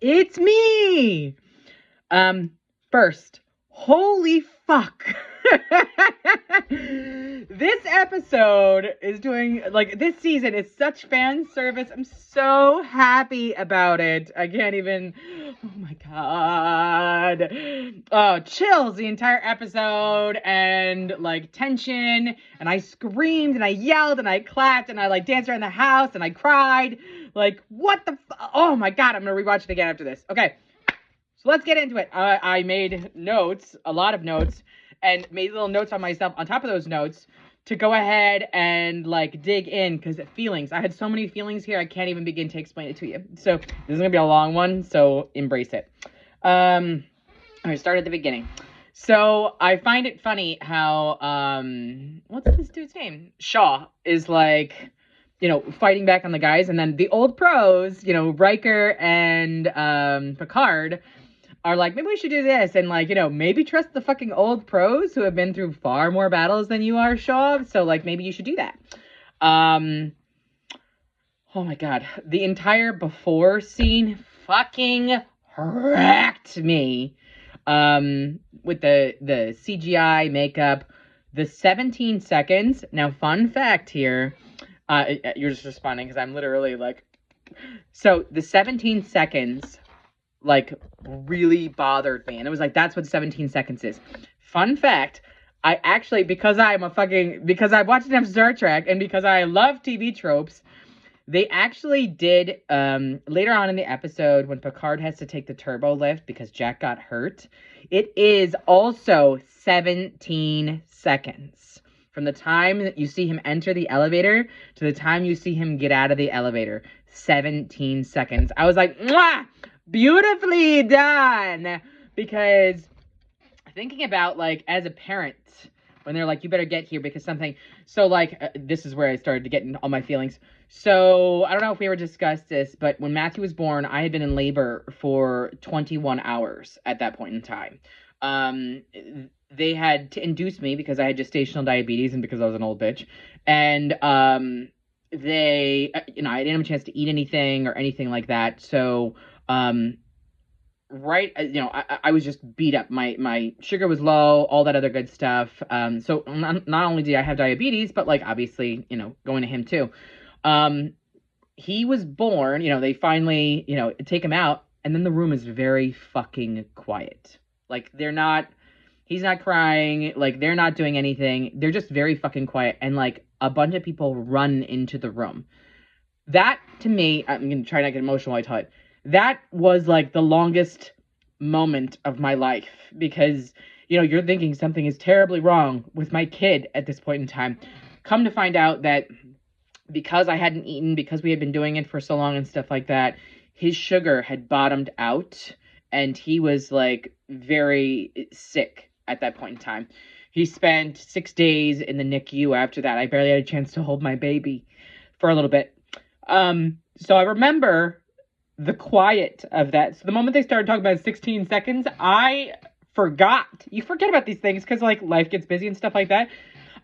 It's me! First, holy fuck. This episode is doing, like, this season is such fan service. I'm so happy about it. I can't even, oh my god. Oh, chills the entire episode and, like, tension. And I screamed and I yelled and I clapped and I, like, danced around the house and I cried. Like, what the oh my god, I'm gonna rewatch it again after this. Okay. So let's get into it. I made notes, a lot of notes, and made little notes on myself on top of those notes to go ahead and, like, dig in, because feelings. I had so many feelings here, I can't even begin to explain it to you. So this is going to be a long one, so embrace it. All right, start at the beginning. So I find it funny how, what's this dude's name? Shaw is, like, you know, fighting back on the guys, and then the old pros, you know, Riker and Picard are like, maybe we should do this, and, like, you know, maybe trust the fucking old pros who have been through far more battles than you are, Shaw, so, like, maybe you should do that. Oh my god, the entire before scene fucking wrecked me, with the CGI makeup, the 17 seconds, now, fun fact here, you're just responding, because I'm literally, like, so, the 17 seconds, like, really bothered me. And it was like, that's what 17 seconds is. Fun fact, I actually, because I watched enough Star Trek, and because I love TV tropes, they actually did, later on in the episode, when Picard has to take the turbo lift because Jack got hurt, it is also 17 seconds. From the time that you see him enter the elevator to the time you see him get out of the elevator. 17 seconds. I was like, mwah! Beautifully done, because thinking about, like, as a parent, when they're like, you better get here because something, so, like, this is where I started to get into all my feelings. So I don't know if we ever discussed this, but when Matthew was born, I had been in labor for 21 hours at that point in time. They had to induce me because I had gestational diabetes and because I was an old bitch, and they, you know, I didn't have a chance to eat anything or anything like that, so right, you know, I was just beat up. My sugar was low, all that other good stuff. So not only did I have diabetes, but, like, obviously, you know, going to him too. He was born, you know, they finally, you know, take him out, and then the room is very fucking quiet. Like, he's not crying, like, they're not doing anything. They're just very fucking quiet, and, like, a bunch of people run into the room. That, to me, I'm going to try not to get emotional while I tell it. That was, like, the longest moment of my life, because, you know, you're thinking something is terribly wrong with my kid at this point in time. Come to find out that because I hadn't eaten, because we had been doing it for so long and stuff like that, his sugar had bottomed out, and he was, like, very sick at that point in time. He spent 6 days in the NICU after that. I barely had a chance to hold my baby for a little bit. So I remember the quiet of that. So the moment they started talking about 16 seconds, I forgot. You forget about these things because, like, life gets busy and stuff like that.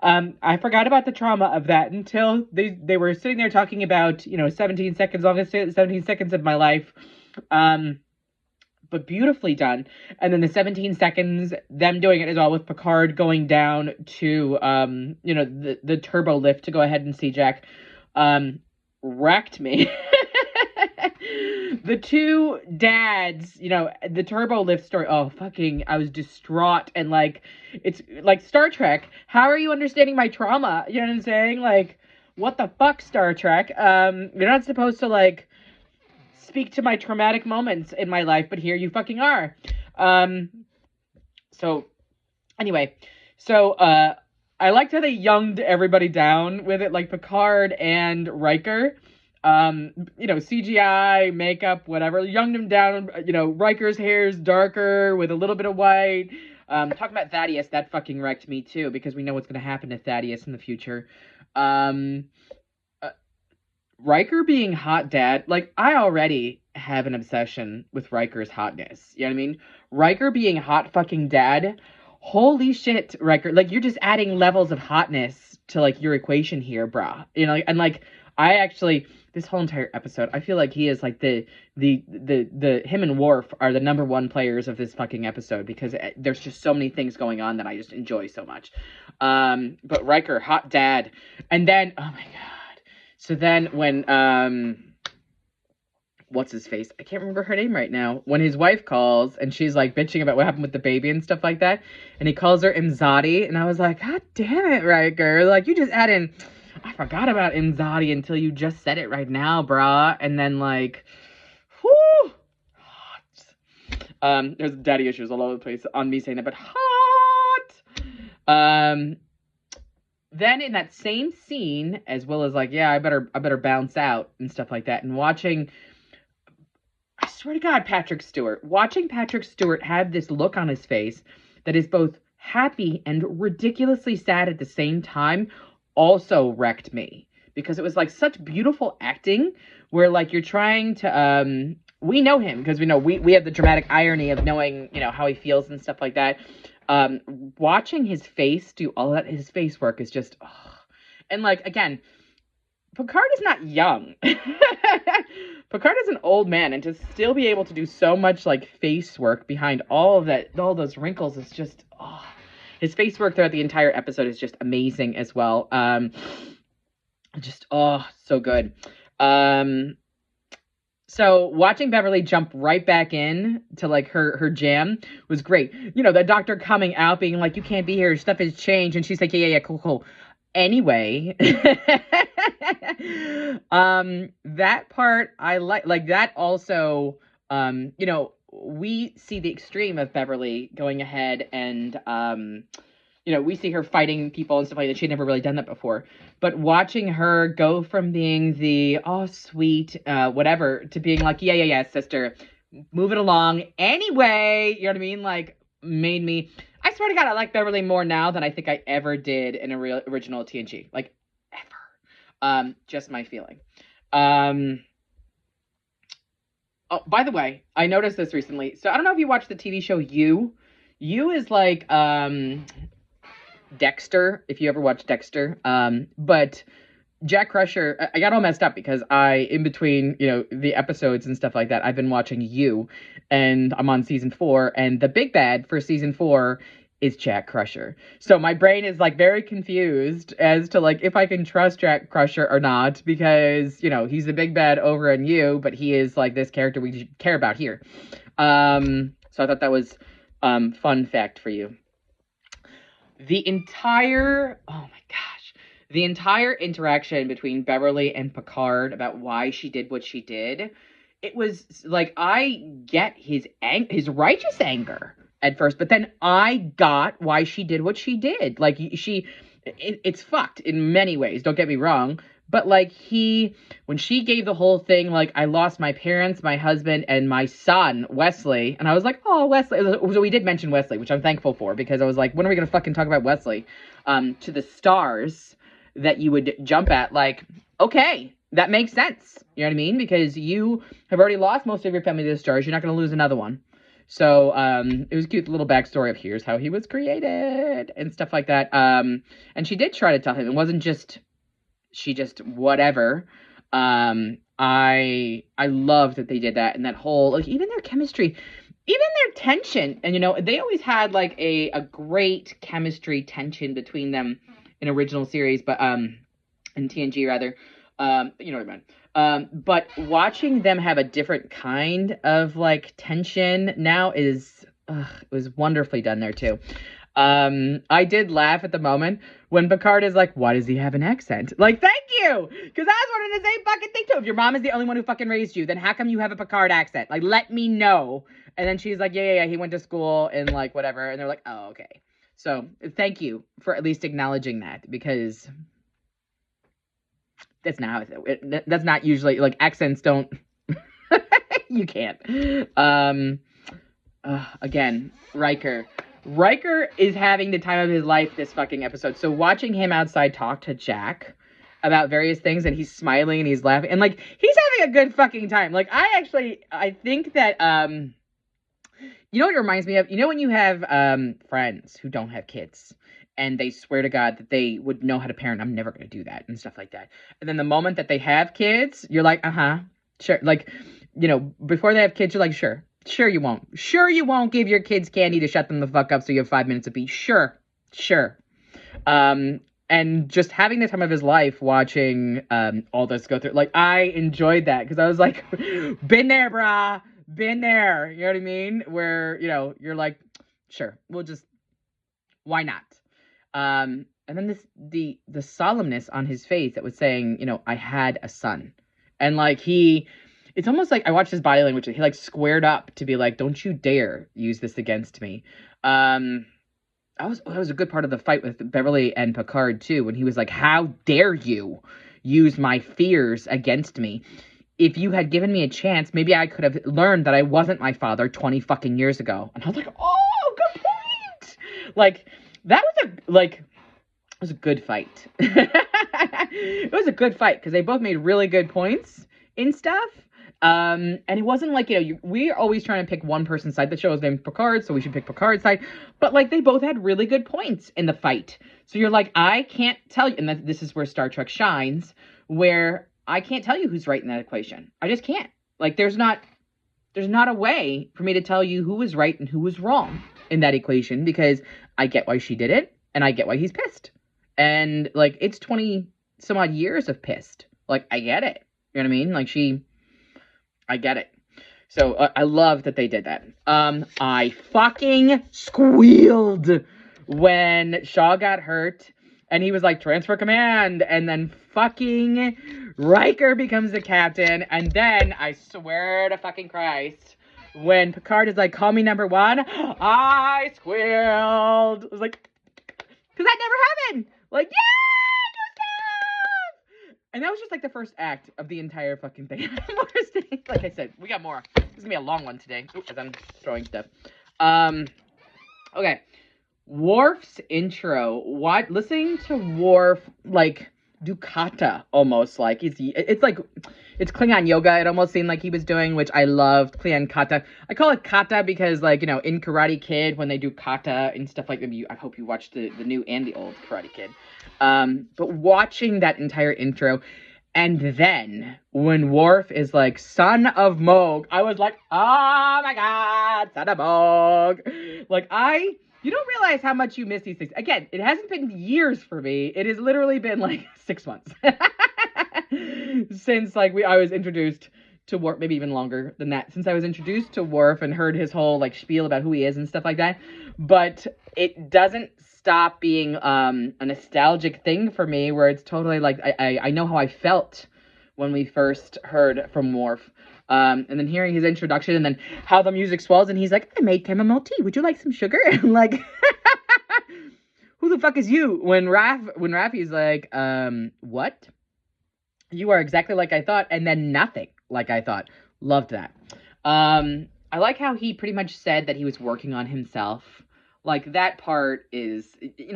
I forgot about the trauma of that until they were sitting there talking about, you know, 17 seconds, longest 17 seconds of my life. But beautifully done. And then the 17 seconds, them doing it as well with Picard going down to, you know, the turbo lift to go ahead and see Jack, wrecked me. The two dads, you know, the turbo lift story, oh, fucking, I was distraught, and, like, it's, like, Star Trek, how are you understanding my trauma? You know what I'm saying? Like, what the fuck, Star Trek? You're not supposed to, like, speak to my traumatic moments in my life, but here you fucking are. So, anyway, so, I liked how they younged everybody down with it, like Picard and Riker. You know, CGI, makeup, whatever, younged him down. You know, Riker's hair's darker with a little bit of white. Talking about Thaddeus, that fucking wrecked me too, because we know what's going to happen to Thaddeus in the future. Riker being hot dad, like, I already have an obsession with Riker's hotness. You know what I mean? Riker being hot fucking dad, holy shit, Riker. Like, you're just adding levels of hotness to, like, your equation here, brah. You know, and, like, I actually, this whole entire episode, I feel like he is like him and Worf are the number one players of this fucking episode, because there's just so many things going on that I just enjoy so much. But Riker, hot dad. And then, oh my God. So then when, what's his face? I can't remember her name right now. When his wife calls and she's like bitching about what happened with the baby and stuff like that, and he calls her Imzadi, and I was like, God damn it, Riker. Like, you just add in, I forgot about Imzadi until you just said it right now, brah. And then, like, whoo, hot. There's daddy issues all over the place on me saying that, but hot. Then in that same scene, as well as like, yeah, I better bounce out and stuff like that, and watching, I swear to God, watching Patrick Stewart have this look on his face that is both happy and ridiculously sad at the same time also wrecked me, because it was like such beautiful acting where like you're trying to, we know him because we have the dramatic irony of knowing, how he feels and stuff like that. Watching his face do all that, his face work is just, and like, again, Picard is not young. Picard is an old man, and to still be able to do so much like face work behind all of that, all those wrinkles, is just, his face work throughout the entire episode is just amazing as well. So good. So watching Beverly jump right back in to like her jam was great. The doctor coming out being like, you can't be here, stuff has changed, and she's like, yeah, cool. Anyway, that part I like that also, we see the extreme of Beverly going ahead and, we see her fighting people and stuff like that. She'd never really done that before, but watching her go from being the, sweet, whatever, to being like, yeah, sister, move it along. Anyway, you know what I mean? Like, made me, I swear to God, I like Beverly more now than I think I ever did in a original TNG. Like, ever. Just my feeling. Oh, by the way, I noticed this recently. So I don't know if you watched the TV show You. You is like, Dexter, if you ever watched Dexter. But Jack Crusher, I got all messed up because in between, the episodes and stuff like that, I've been watching You, and I'm on season 4, and the big bad for season 4 is Jack Crusher. So my brain is like very confused as to like if I can trust Jack Crusher or not, because, he's the big bad over in You, but he is like this character we care about here. So I thought that was fun fact for you. The entire interaction between Beverly and Picard about why she did what she did, it was like, I get his righteous anger at first, but then I got why she did what she did. Like, it's fucked in many ways, don't get me wrong, but like when she gave the whole thing, like, I lost my parents, my husband, and my son, Wesley, and I was like, oh, Wesley. So we did mention Wesley, which I'm thankful for, because I was like, when are we going to fucking talk about Wesley? To the stars that you would jump at, like, okay, that makes sense. You know what I mean? Because you have already lost most of your family to the stars. You're not going to lose another one. So, it was cute, the little backstory of here's how he was created and stuff like that. And she did try to tell him. It wasn't just, she just whatever. I love that they did that, and that whole, like, even their chemistry, even their tension, and they always had like a great chemistry tension between them in original series, but in TNG rather, you know what I mean. But watching them have a different kind of like tension now it was wonderfully done there too. I did laugh at the moment when Picard is like, why does he have an accent? Like, thank you! Because I was wondering the same fucking thing too. If your mom is the only one who fucking raised you, then how come you have a Picard accent? Like, let me know. And then she's like, yeah, he went to school and like whatever. And they're like, oh, okay. So thank you for at least acknowledging that, because that's not how that's not usually, like, accents don't, you can't. Again, Riker is having the time of his life this fucking episode. So watching him outside talk to Jack about various things, and he's smiling and he's laughing, and like, he's having a good fucking time. Like, I think that, you know what it reminds me of? You know when you have friends who don't have kids, and they swear to God that they would know how to parent. I'm never going to do that and stuff like that. And then the moment that they have kids, you're like, sure. Like, before they have kids, you're like, sure. Sure you won't. Sure you won't give your kids candy to shut them the fuck up so you have 5 minutes of peace. Sure. And just having the time of his life watching all this go through, like, I enjoyed that because I was like, been there, brah. Been there. You know what I mean? Where, you're like, sure, why not? And then the solemnness on his face that was saying, I had a son. And like it's almost like I watched his body language. He like squared up to be like, don't you dare use this against me. That was a good part of the fight with Beverly and Picard too, when he was like, how dare you use my fears against me? If you had given me a chance, maybe I could have learned that I wasn't my father 20 fucking years ago. And I was like, oh, good point. Like, that was a good fight. It was a good fight because they both made really good points in stuff. And it wasn't like, we're always trying to pick one person's side. The show is named Picard, so we should pick Picard's side. But like, they both had really good points in the fight. So you're like, I can't tell you. And this is where Star Trek shines, where I can't tell you who's right in that equation. I just can't. Like, there's not a way for me to tell you who was right and who was wrong in that equation, because I get why she did it and I get why he's pissed. And like, it's 20 some odd years of pissed. Like, I get it. You know what I mean? Like, I get it. So I love that they did that. I fucking squealed when Shaw got hurt and he was like, transfer command. And then fucking Riker becomes the captain. And then I swear to fucking Christ, when Picard is like, call me number one, I squealed. I was like, because that never happened. Like, yeah, good stuff. And that was just like the first act of the entire fucking thing. Like I said, we got more. This is gonna be a long one today, as I'm throwing stuff. Okay. Worf's intro. Listening to Worf like do kata almost, like it's like it's Klingon yoga. It almost seemed like he was doing, which I loved. Klingon kata. I call it kata because, like, in Karate Kid when they do kata and stuff like that. I hope you watched the new and the old Karate Kid. But watching that entire intro, and then when Worf is like, son of Moog, I was like, oh my God, son of Moog. Like, you don't realize how much you miss these things. Again, it hasn't been years for me. It has literally been like 6 months since like I was introduced to Worf, maybe even longer than that, since I was introduced to Worf and heard his whole like spiel about who he is and stuff like that. But it doesn't stop being a nostalgic thing for me, where it's totally like I know how I felt when we first heard from Worf. And then hearing his introduction, and then how the music swells, and he's like, I made chamomile tea. Would you like some sugar? And like, who the fuck is you? When Raffi's like, what? You are exactly like I thought, and then nothing like I thought. Loved that. I like how he pretty much said that he was working on himself. Like, that part is,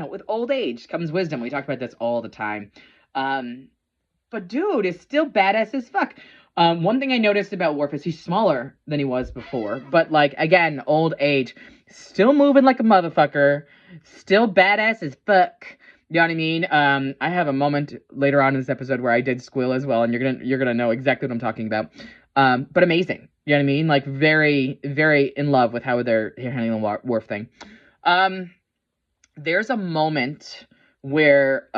with old age comes wisdom. We talk about this all the time. But dude is still badass as fuck. One thing I noticed about Worf is he's smaller than he was before. But, like, again, old age. Still moving like a motherfucker. Still badass as fuck. You know what I mean? I have a moment later on in this episode where I did squeal as well, and you're gonna know exactly what I'm talking about. But amazing. You know what I mean? Like, very, very in love with how they're handling the Worf thing. There's a moment where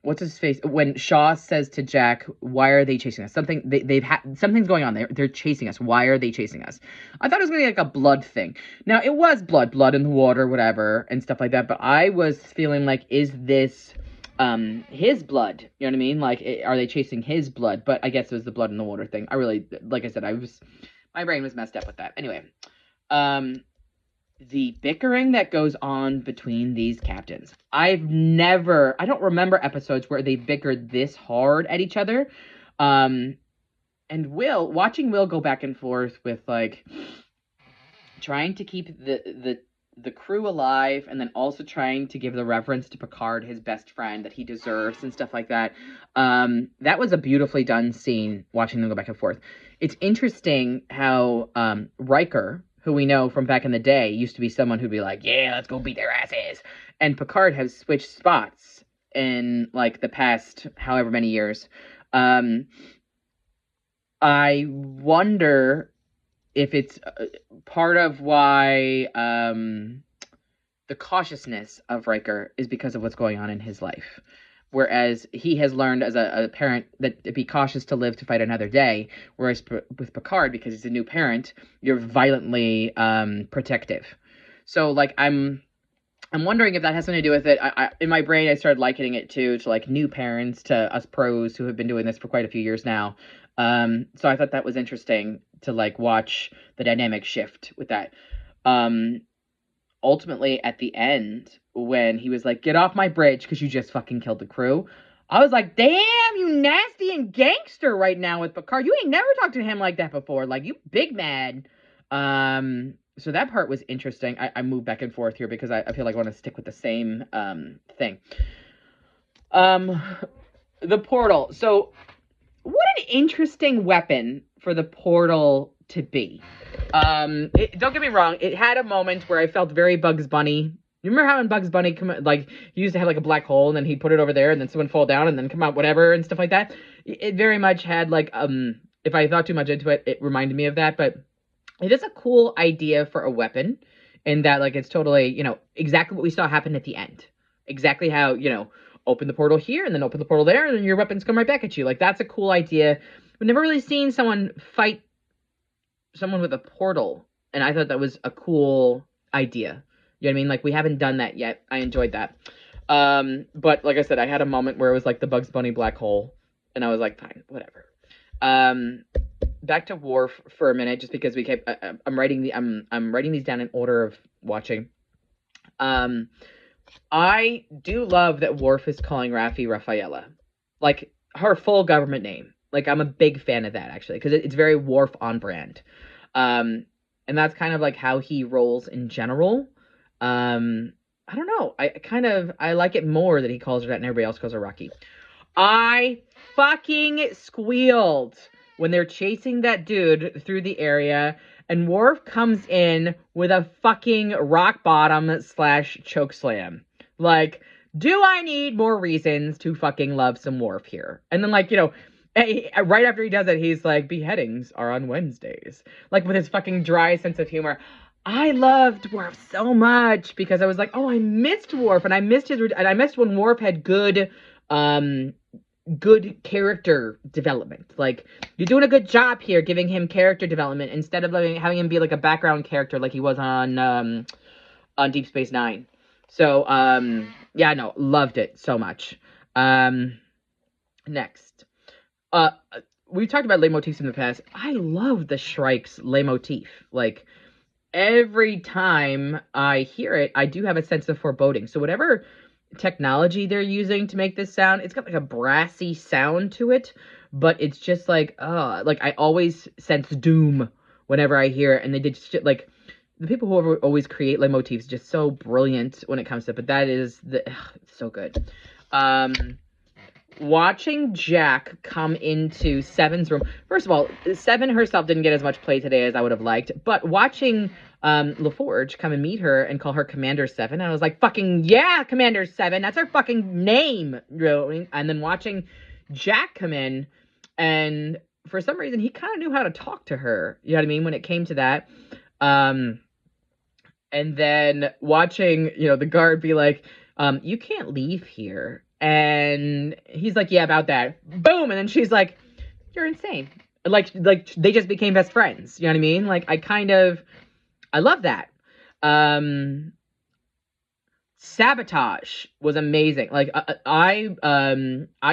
what's his face, when Shaw says to Jack, why are they chasing us? Something's going on. They're chasing us. Why are they chasing us? I thought it was gonna be like a blood thing. Now, it was blood in the water, whatever, and stuff like that, but I was feeling like, is this his blood? You know what I mean? Like, are they chasing his blood? But I guess it was the blood in the water thing. I really, like I said, my brain was messed up with that. Anyway, the bickering that goes on between these captains. I don't remember episodes where they bickered this hard at each other. And watching Will go back and forth with, like, trying to keep the crew alive, and then also trying to give the reverence to Picard, his best friend, that he deserves and stuff like that. That was a beautifully done scene, watching them go back and forth. It's interesting how Riker, who we know from back in the day, used to be someone who'd be like, yeah, let's go beat their asses. And Picard has switched spots in, like, the past however many years. I wonder if it's part of why the cautiousness of Riker is because of what's going on in his life. Whereas he has learned as a parent that to be cautious to live to fight another day. Whereas with Picard, because he's a new parent, you're violently protective. So, like, I'm wondering if that has something to do with it. In my brain, I started likening it to like new parents, to us pros who have been doing this for quite a few years now. So I thought that was interesting to, like, watch the dynamic shift with that. Ultimately, at the end, when he was like, get off my bridge because you just fucking killed the crew, I was like, damn, you nasty and gangster right now with Picard. You ain't never talked to him like that before. Like, you big mad. So that part was interesting. I moved back and forth here because I feel like I want to stick with the same thing. The portal. So what an interesting weapon for the portal to be. Don't get me wrong, it had a moment where I felt very Bugs Bunny. You remember how in Bugs Bunny, like, he used to have like a black hole and then he'd put it over there and then someone fall down and then come out whatever and stuff like that? It very much had, like, if I thought too much into it, it reminded me of that. But it is a cool idea for a weapon in that, like, it's totally, you know, exactly what we saw happen at the end. Exactly how, you know, open the portal here and then open the portal there and then your weapons come right back at you. Like, that's a cool idea. We've never really seen someone fight someone with a portal, and I thought that was a cool idea. You know what I mean? Like, we haven't done that yet. I enjoyed that. But like I said, I had a moment where it was like the Bugs Bunny black hole, and I was like, fine, whatever. Back to Worf for a minute, just because we kept. I'm writing these down in order of watching. I do love that Worf is calling Raffi Rafaela, like her full government name. Like, I'm a big fan of that, actually, because it's very Worf on brand. And that's kind of like how he rolls in general. I don't know. I like it more that he calls her that and everybody else calls her Rocky. I fucking squealed when they're chasing that dude through the area and Worf comes in with a fucking rock bottom / choke slam. Like, do I need more reasons to fucking love some Worf here? And then, like, you know, right after he does it, he's like, beheadings are on Wednesdays. Like, with his fucking dry sense of humor. I loved Worf so much because I was like, oh, I missed Worf, and I missed when Worf had good character development. Like, you're doing a good job here giving him character development instead of having him be like a background character like he was on Deep Space Nine. So, yeah, no, loved it so much. Next. We've talked about leitmotifs in the past. I love the Shrike's leitmotif. Like, every time I hear it, I do have a sense of foreboding. So whatever technology they're using to make this sound, it's got like a brassy sound to it, but it's just like I always sense doom whenever I hear it. And they did shit, like, the people who always create leitmotifs just so brilliant when it comes to it. But that is it's so good. Watching Jack come into Seven's room. First of all, Seven herself didn't get as much play today as I would have liked. But watching LaForge come and meet her and call her Commander Seven, I was like, fucking yeah, Commander Seven. That's her fucking name. Really. And then watching Jack come in, and for some reason, he kind of knew how to talk to her. You know what I mean? When it came to that. And then watching, you know, the guard be like, you can't leave here. And he's like, yeah, about that. Boom. And then she's like, you're insane. Like they just became best friends. You know what I mean? Like, I love that. Sabotage was amazing. Like, I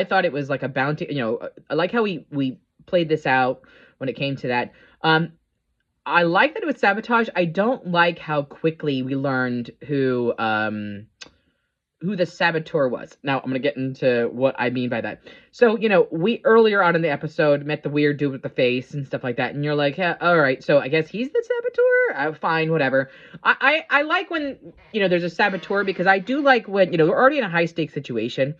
thought it was like a bounty, you know, I like how we played this out when it came to that. I like that it was Sabotage. I don't like how quickly we learned who the saboteur was. Now, I'm going to get into what I mean by that. So, you know, we earlier on in the episode met the weird dude with the face and stuff like that. And you're like, yeah, all right, so I guess he's the saboteur? Fine, whatever. I like when, you know, there's a saboteur, because I do like when, you know, we're already in a high-stakes situation.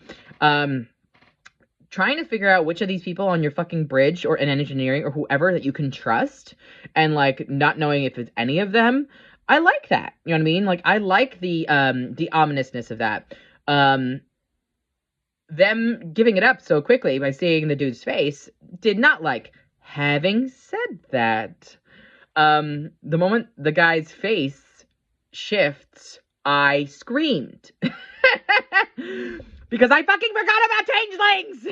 trying to figure out which of these people on your fucking bridge or in engineering or whoever that you can trust, and like not knowing if it's any of them. I like that. You know what I mean? Like I like the ominousness of that. Um them giving it up so quickly by seeing the dude's face did not like. Having said that, the moment the guy's face shifts, I screamed. Because I fucking forgot about changelings.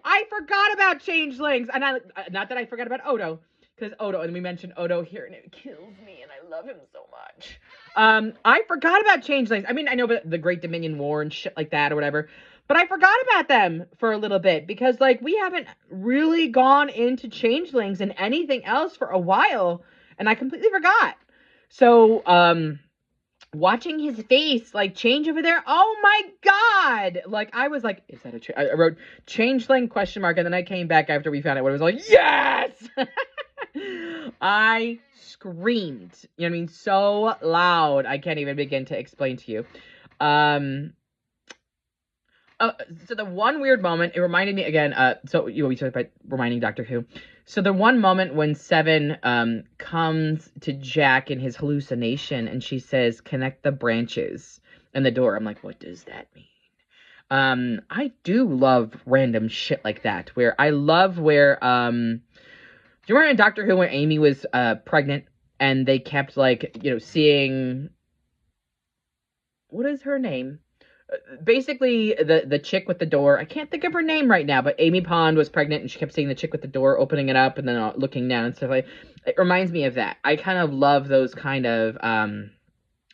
I forgot about changelings, and I not that I forgot about Odo, because Odo, and we mentioned Odo here, and it kills me, and I love him so much. I forgot about changelings. I mean, I know about the Great Dominion War and shit like that or whatever, but I forgot about them for a little bit because, like, we haven't really gone into changelings and anything else for a while, and I completely forgot. So, watching his face like change over there, oh my god! Like I was like, is that a I wrote changeling question mark, and then I came back after we found out what it was, like, yes. I screamed, you know what I mean, so loud I can't even begin to explain to you. So the one weird moment, it reminded me again, so we talked about reminding Doctor Who. So the one moment when Seven comes to Jack in his hallucination and she says, connect the branches and the door. I'm like, what does that mean? I do love random shit like that, where I love where, do you remember in Doctor Who when Amy was pregnant and they kept like, you know, seeing, what is her name? Basically, the chick with the door, I can't think of her name right now, but Amy Pond was pregnant and she kept seeing the chick with the door, opening it up and then looking down and stuff like that. It reminds me of that. I kind of love those kind of,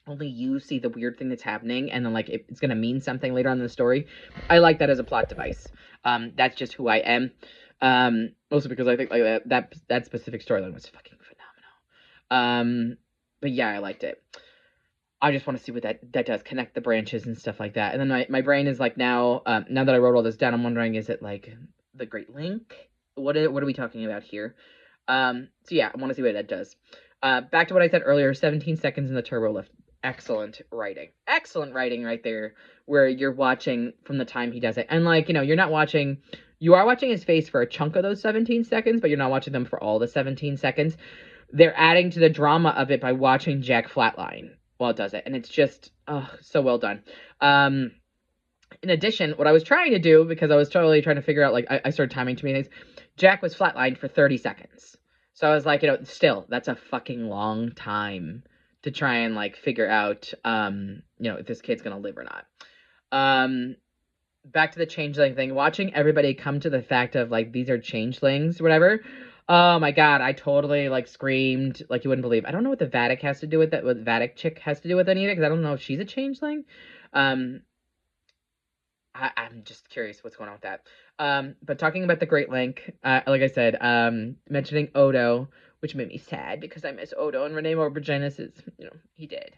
only you see the weird thing that's happening and then like it's going to mean something later on in the story. I like that as a plot device. That's just who I am. Also because I think like that specific storyline was fucking phenomenal. But yeah, I liked it. I just want to see what that does, connect the branches and stuff like that. And then my brain is like now that I wrote all this down, I'm wondering, is it like the Great Link? What are we talking about here? So yeah, I want to see what that does. Back to what I said earlier, 17 seconds in the turbo lift. Excellent writing. Excellent writing right there, where you're watching from the time he does it. And like, you know, you are watching his face for a chunk of those 17 seconds, but you're not watching them for all the 17 seconds. They're adding to the drama of it by watching Jack flatline while it does it, and it's just so well done. In addition, what I was trying to do, because I was totally trying to figure out, like, I started timing too many things. Jack was flatlined for 30 seconds, so I was like, you know, still, that's a fucking long time to try and like figure out, you know, if this kid's gonna live or not. Back to the changeling thing, watching everybody come to the fact of like these are changelings, whatever. Oh my god, I totally like screamed like you wouldn't believe. I don't know what the Vatic has to do with that, what Vatic chick has to do with any of it, because I don't know if she's a changeling. I'm just curious what's going on with that. But talking about the Great Link, like I said, mentioning Odo, which made me sad because I miss Odo, and Renee Auberjonois is, you know, he did.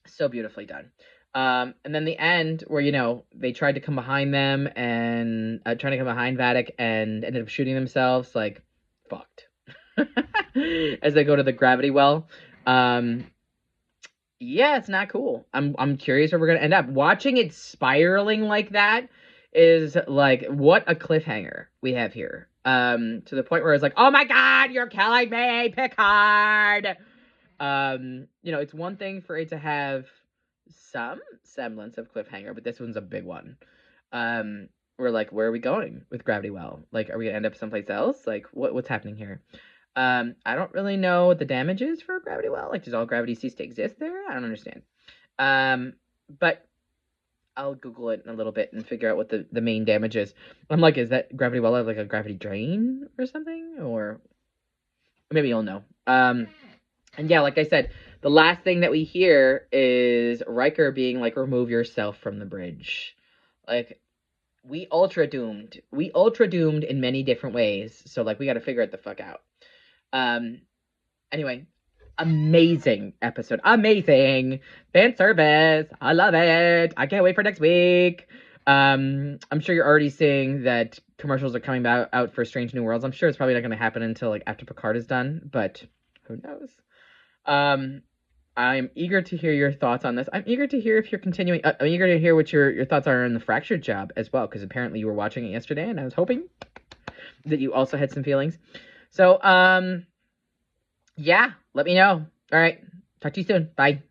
So beautifully done. And then the end where, you know, they tried to come behind them and trying to come behind Vatic and ended up shooting themselves, like, fucked. As they go to the gravity well. Yeah, it's not cool. I'm curious where we're gonna end up. Watching it spiraling like that is like, what a cliffhanger we have here. To the point where it's like, oh my god, you're killing me, Picard. You know, it's one thing for it to have some semblance of cliffhanger, but this one's a big one. We're like, where are we going with Gravity Well? Like, are we gonna end up someplace else? Like, what's happening here? I don't really know what the damage is for Gravity Well. Like, does all gravity cease to exist there? I don't understand. But I'll Google it in a little bit and figure out what the main damage is. I'm like, is that Gravity Well like a gravity drain or something? Or maybe you'll know. And yeah, like I said, the last thing that we hear is Riker being like, remove yourself from the bridge. Like, we ultra doomed in many different ways. So like, we got to figure it the fuck out. Anyway, amazing episode. Amazing fan service. I love it. I can't wait for next week. I'm sure you're already seeing that commercials are coming out for Strange New Worlds. I'm sure it's probably not going to happen until like after Picard is done, but who knows? I'm eager to hear your thoughts on this. I'm eager to hear if you're continuing. I'm eager to hear what your thoughts are on the Fractured job as well, because apparently you were watching it yesterday, and I was hoping that you also had some feelings. So, yeah, let me know. All right, talk to you soon. Bye.